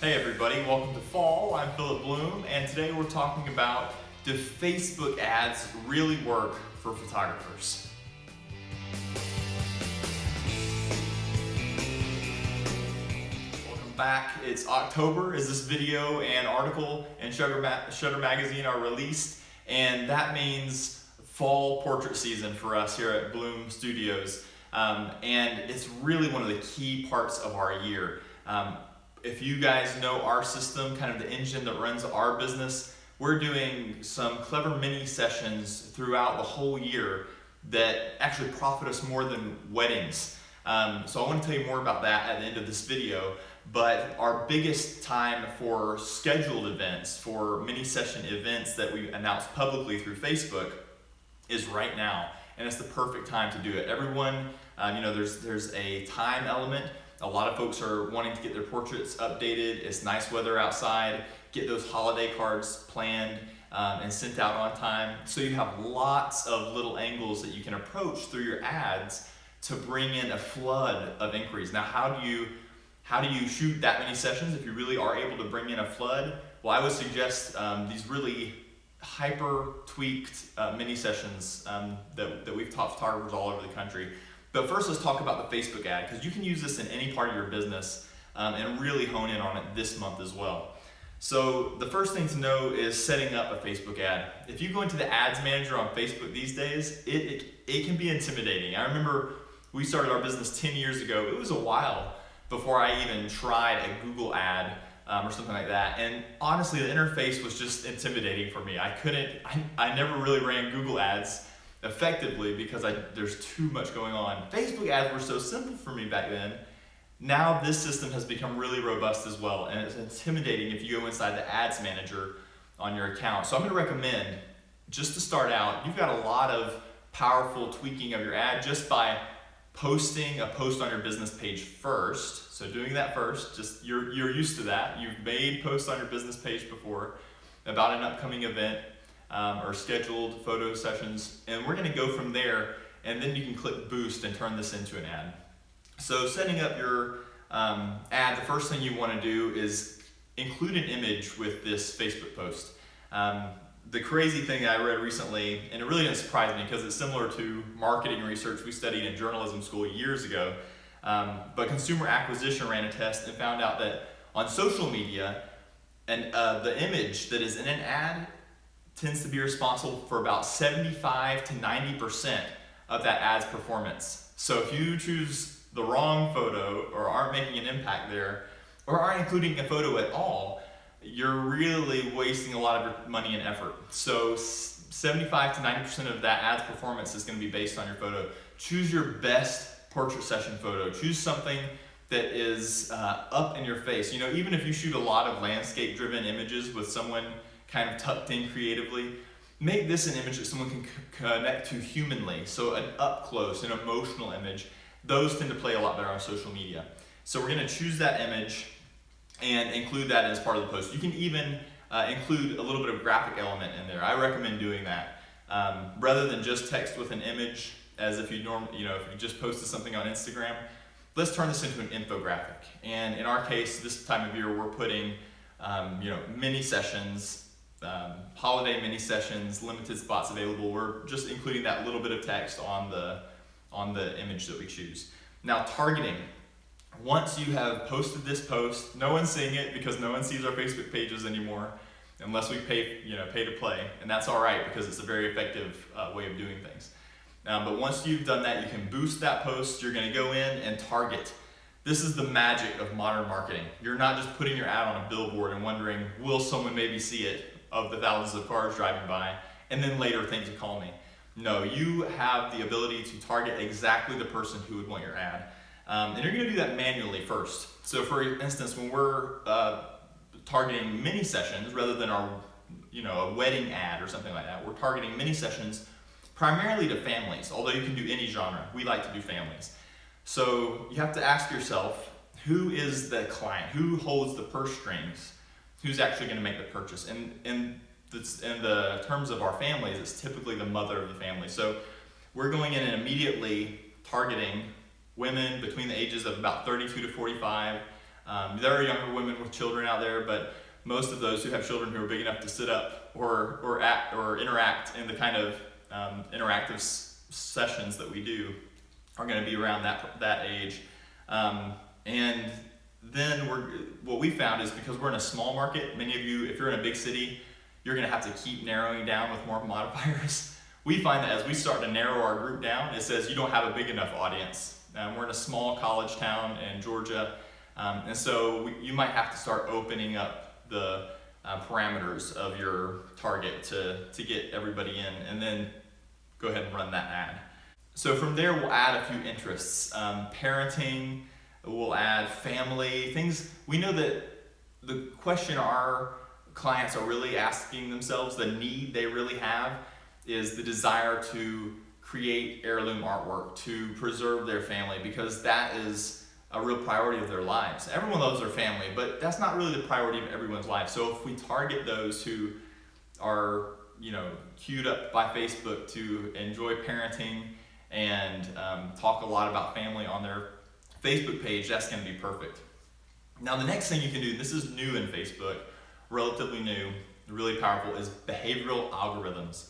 Hey everybody, welcome to Fall. I'm Philip Bloom, and today we're talking about, do Facebook ads really work for photographers? Welcome back. It's October as this video and article and Shutter Magazine are released, and that means fall portrait season for us here at Bloom Studios. And it's really one of the key parts of our year. If you guys know our system, kind of the engine that runs our business, we're doing some clever mini sessions throughout the whole year that actually profit us more than weddings. So I want to tell you more about that at the end of this video, but our biggest time for scheduled events, for mini session events that we announce publicly through Facebook is right now, and it's the perfect time to do it. Everyone, there's a time element. A lot of folks are wanting to get their portraits updated. It's nice weather outside. Get those holiday cards planned and sent out on time. So you have lots of little angles that you can approach through your ads to bring in a flood of inquiries. Now, how do you shoot that many sessions if you really are able to bring in a flood? Well, I would suggest these really hyper tweaked mini sessions that we've taught photographers all over the country. But first, let's talk about the Facebook ad, because you can use this in any part of your business and really hone in on it this month as well. So the first thing to know is setting up a Facebook ad. If you go into the ads manager on Facebook these days, it can be intimidating. I remember we started our business 10 years ago. It was a while before I even tried a Google ad or something like that. And honestly, the interface was just intimidating for me. I never really ran Google ads effectively because there's too much going on. Facebook ads were so simple for me back then. Now this system has become really robust as well, and it's intimidating if you go inside the ads manager on your account. So I'm going to recommend, just to start out, you've got a lot of powerful tweaking of your ad just by posting a post on your business page first. So doing that first, just you're used to that. You've made posts on your business page before about an upcoming event or scheduled photo sessions, and we're going to go from there, and then you can click boost and turn this into an ad. So setting up your ad, the first thing you want to do is include an image with this Facebook post. The crazy thing I read recently, and it really didn't surprise me because it's similar to marketing research we studied in journalism school years ago, but Consumer Acquisition ran a test and found out that on social media, and the image that is in an ad tends to be responsible for about 75 to 90% of that ad's performance. So if you choose the wrong photo or aren't making an impact there, or aren't including a photo at all, you're really wasting a lot of your money and effort. So 75 to 90% of that ad's performance is going to be based on your photo. Choose your best portrait session photo. Choose something that is up in your face. Even if you shoot a lot of landscape-driven images with someone kind of tucked in creatively, make this an image that someone can connect to humanly. So an up close, an emotional image, those tend to play a lot better on social media. So we're going to choose that image and include that as part of the post. You can even include a little bit of graphic element in there. I recommend doing that rather than just text with an image, as if you if you just posted something on Instagram. Let's turn this into an infographic. And in our case, this time of year, we're putting mini sessions, holiday mini sessions, limited spots available. We're just including that little bit of text on the image that we choose. Now, targeting. Once you have posted this post, no one's seeing it because no one sees our Facebook pages anymore unless we pay to play, and that's all right because it's a very effective way of doing things. But once you've done that, you can boost that post. You're going to go in and target. This is the magic of modern marketing. You're not just putting your ad on a billboard and wondering, will someone maybe see it of the thousands of cars driving by, and then later think to call me. No, you have the ability to target exactly the person who would want your ad. And you're going to do that manually first. So for instance, when we're targeting mini sessions rather than a wedding ad or something like that, we're targeting mini sessions primarily to families, although you can do any genre. We like to do families. So you have to ask yourself, who is the client? Who holds the purse strings? Who's actually going to make the purchase? And in the terms of our families, it's typically the mother of the family. So we're going in and immediately targeting women between the ages of about 32 to 45 There are younger women with children out there, but most of those who have children who are big enough to sit up or act or interact in the kind of interactive sessions that we do are going to be around that age. And then what we found is, because we're in a small market, many of you, if you're in a big city, you're going to have to keep narrowing down with more modifiers. We find that as we start to narrow our group down, it says you don't have a big enough audience. We're in a small college town in Georgia, and so you might have to start opening up the parameters of your target to get everybody in, and then go ahead and run that ad. So from there, we'll add a few interests. Parenting, we'll add family, things. We know that the question our clients are really asking themselves, the need they really have, is the desire to create heirloom artwork, to preserve their family, because that is a real priority of their lives. Everyone loves their family, but that's not really the priority of everyone's life. So if we target those who are, queued up by Facebook to enjoy parenting and talk a lot about family on their Facebook page, that's going to be perfect. Now, the next thing you can do, this is new in Facebook, relatively new, really powerful, is behavioral algorithms.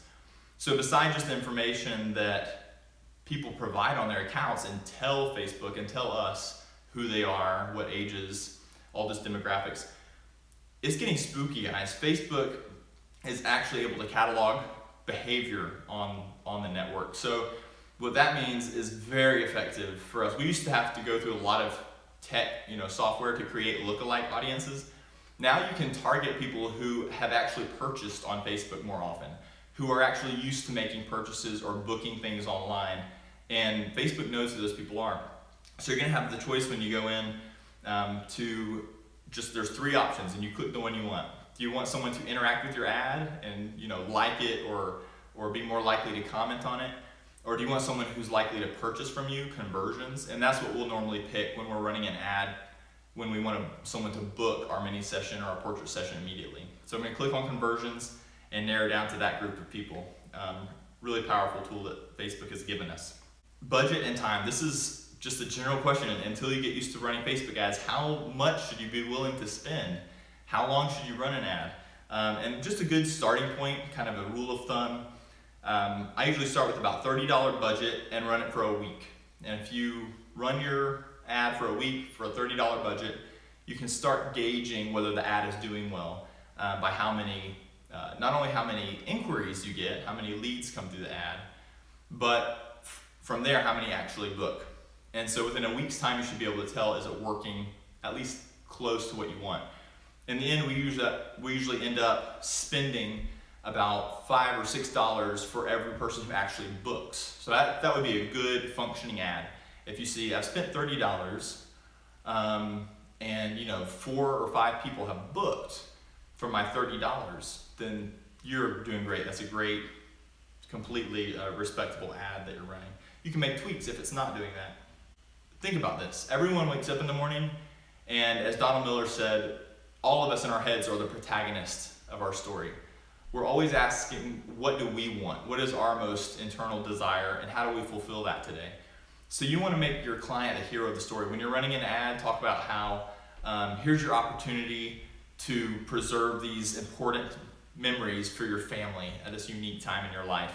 So besides just the information that people provide on their accounts and tell Facebook and tell us who they are, what ages, all this demographics, it's getting spooky, guys. Facebook is actually able to catalog behavior on the network. So what that means is very effective for us. We used to have to go through a lot of tech, software to create lookalike audiences. Now you can target people who have actually purchased on Facebook more often, who are actually used to making purchases or booking things online, and Facebook knows who those people are. So you're gonna have the choice when you go in there's 3 options, and you click the one you want. Do you want someone to interact with your ad and like it or be more likely to comment on it? Or do you want someone who's likely to purchase from you, conversions? And that's what we'll normally pick when we're running an ad, when we want someone to book our mini session or our portrait session immediately. So I'm gonna click on conversions and narrow down to that group of people. Really powerful tool that Facebook has given us. Budget and time. This is just a general question until you get used to running Facebook ads. How much should you be willing to spend? How long should you run an ad? And just a good starting point, kind of a rule of thumb. I usually start with about $30 budget and run it for a week. And if you run your ad for a week for a $30 budget, you can start gauging whether the ad is doing well by how many, not only how many inquiries you get, how many leads come through the ad, but from there, how many actually book. And so within a week's time, you should be able to tell, is it working at least close to what you want. In the end, we usually end up spending about $5 or $6 for every person who actually books. So that would be a good functioning ad. If you see, I've spent $30 and 4 or 5 people have booked for my $30, then you're doing great. That's a great, completely respectable ad that you're running. You can make tweaks if it's not doing that. Think about this. Everyone wakes up in the morning, and as Donald Miller said, all of us in our heads are the protagonists of our story. We're always asking, what do we want? What is our most internal desire, and how do we fulfill that today? So you want to make your client a hero of the story. When you're running an ad, talk about how here's your opportunity to preserve these important memories for your family at this unique time in your life.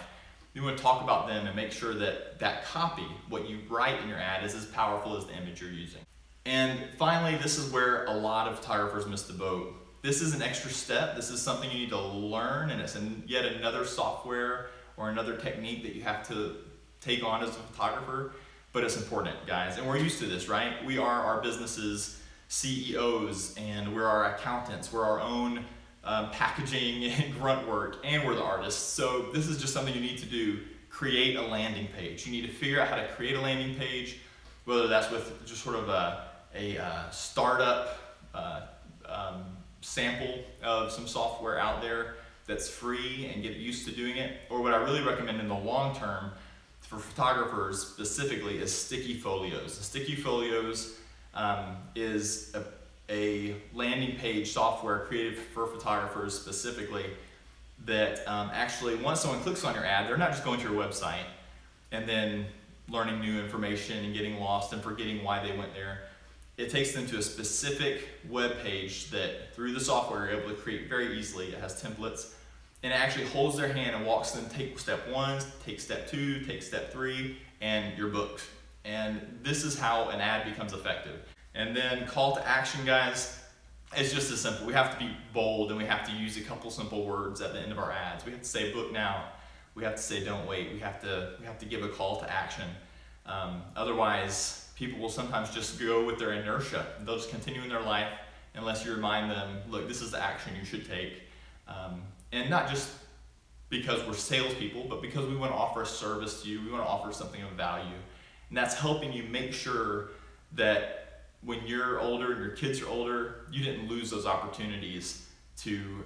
You want to talk about them and make sure that that copy, what you write in your ad, is as powerful as the image you're using. And finally, this is where a lot of photographers miss the boat. This is an extra step. This is something you need to learn, and it's yet another software or another technique that you have to take on as a photographer, but it's important, guys. And we're used to this, right? We are our business's CEOs, and we're our accountants. We're our own packaging and grunt work, and we're the artists. So this is just something you need to do. Create a landing page. You need to figure out how to create a landing page, whether that's with just sort of a startup sample of some software out there that's free and get used to doing it, or what I really recommend in the long term for photographers specifically is Sticky Folios. Sticky Folios is a landing page software created for photographers specifically that actually, once someone clicks on your ad, they're not just going to your website and then learning new information and getting lost and forgetting why they went there. it takes them to a specific web page that through the software you're able to create very easily. It has templates, and it actually holds their hand and walks them, take step 1, take step 2, take step 3, and you're booked. And this is how an ad becomes effective. And then call to action, guys, it's just as simple. We have to be bold, and we have to use a couple simple words at the end of our ads. We have to say book now. We have to say don't wait. We have to give a call to action. Otherwise, people will sometimes just go with their inertia. They'll just continue in their life unless you remind them, look, this is the action you should take. And not just because we're salespeople, but because we want to offer a service to you. We want to offer something of value. And that's helping you make sure that when you're older and your kids are older, you didn't lose those opportunities to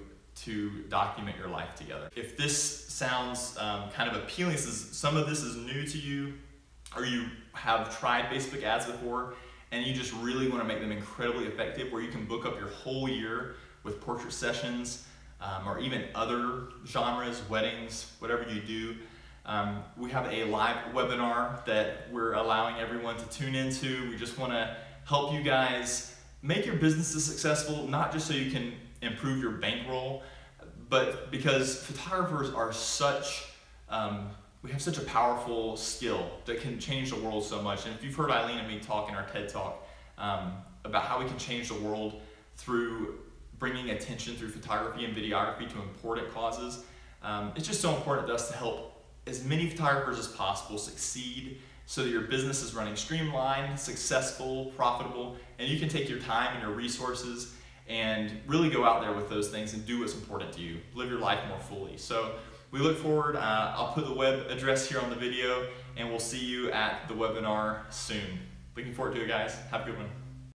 document your life together. If this sounds kind of appealing, some of this is new to you, or you have tried Facebook ads before, and you just really want to make them incredibly effective, where you can book up your whole year with portrait sessions, or even other genres, weddings, whatever you do. We have a live webinar that we're allowing everyone to tune into. We just want to help you guys make your businesses successful, not just so you can improve your bankroll, but because photographers are we have such a powerful skill that can change the world so much. And if you've heard Eileen and me talk in our TED Talk about how we can change the world through bringing attention through photography and videography to important causes, it's just so important to us to help as many photographers as possible succeed so that your business is running streamlined, successful, profitable, and you can take your time and your resources and really go out there with those things and do what's important to you. Live your life more fully. So we look forward. I'll put the web address here on the video, and we'll see you at the webinar soon. Looking forward to it, guys. Have a good one.